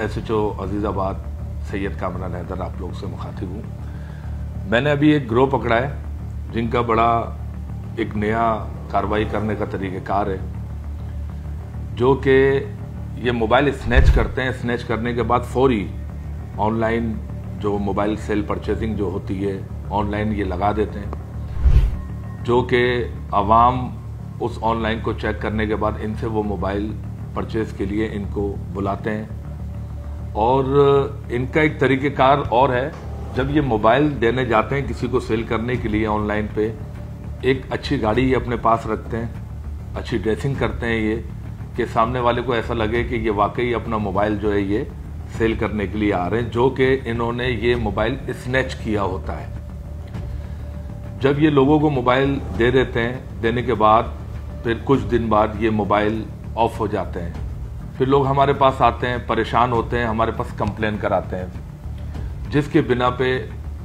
SHO Azizabad Syed Kamran Haider आप लोग से मुखातिब हूँ। मैंने अभी एक गिरोह पकड़ा है जिनका बड़ा एक नया कार्रवाई करने का तरीक़ाकार है, जो कि ये मोबाइल स्नैच करते हैं। स्नैच करने के बाद फौरी ऑनलाइन जो मोबाइल सेल परचेजिंग जो होती है ऑनलाइन ये लगा देते हैं, जो कि आवाम उस ऑनलाइन को चेक करने के बाद इनसे वो मोबाइल परचेज के लिए इनको बुलाते हैं। और इनका एक तरीक़ेकार और है, जब ये मोबाइल देने जाते हैं किसी को सेल करने के लिए ऑनलाइन पे, एक अच्छी गाड़ी ये अपने पास रखते हैं, अच्छी ड्रेसिंग करते हैं ये कि सामने वाले को ऐसा लगे कि ये वाकई अपना मोबाइल जो है ये सेल करने के लिए आ रहे हैं, जो कि इन्होंने ये मोबाइल स्नैच किया होता है। जब ये लोगों को मोबाइल दे देते हैं, देने के बाद फिर कुछ दिन बाद ये मोबाइल ऑफ हो जाते हैं। फिर लोग हमारे पास आते हैं, परेशान होते हैं, हमारे पास कंप्लेन कराते हैं, जिसके बिना पे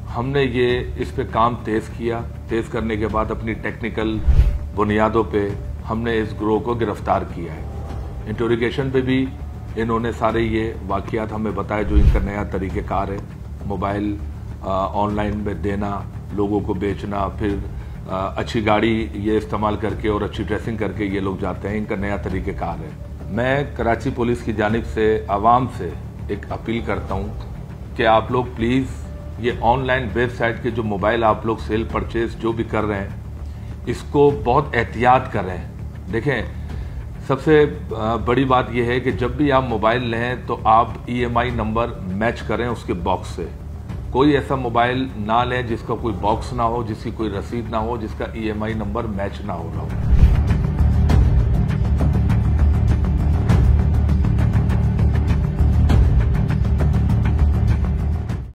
हमने ये इस पे काम तेज़ किया। तेज़ करने के बाद अपनी टेक्निकल बुनियादों पे हमने इस गिरोह को गिरफ्तार किया है। इंटरोगेशन पे भी इन्होंने सारे ये वाक़ियात हमें बताए, जो इनका नया तरीक़ेकार है, मोबाइल ऑनलाइन में देना, लोगों को बेचना, फिर अच्छी गाड़ी ये इस्तेमाल करके और अच्छी ड्रेसिंग करके ये लोग जाते हैं। इनका नया तरीक़ेकार है। मैं कराची पुलिस की जानिब से आवाम से एक अपील करता हूँ कि आप लोग प्लीज़ ये ऑनलाइन वेबसाइट के जो मोबाइल आप लोग सेल परचेज जो भी कर रहे हैं, इसको बहुत एहतियात कर रहे हैं। देखें, सबसे बड़ी बात यह है कि जब भी आप मोबाइल लें तो आप EMI नंबर मैच करें उसके बॉक्स से। कोई ऐसा मोबाइल ना लें जिसका कोई बॉक्स ना हो, जिसकी कोई रसीद ना हो, जिसका EMI नंबर मैच ना हो रहा हो।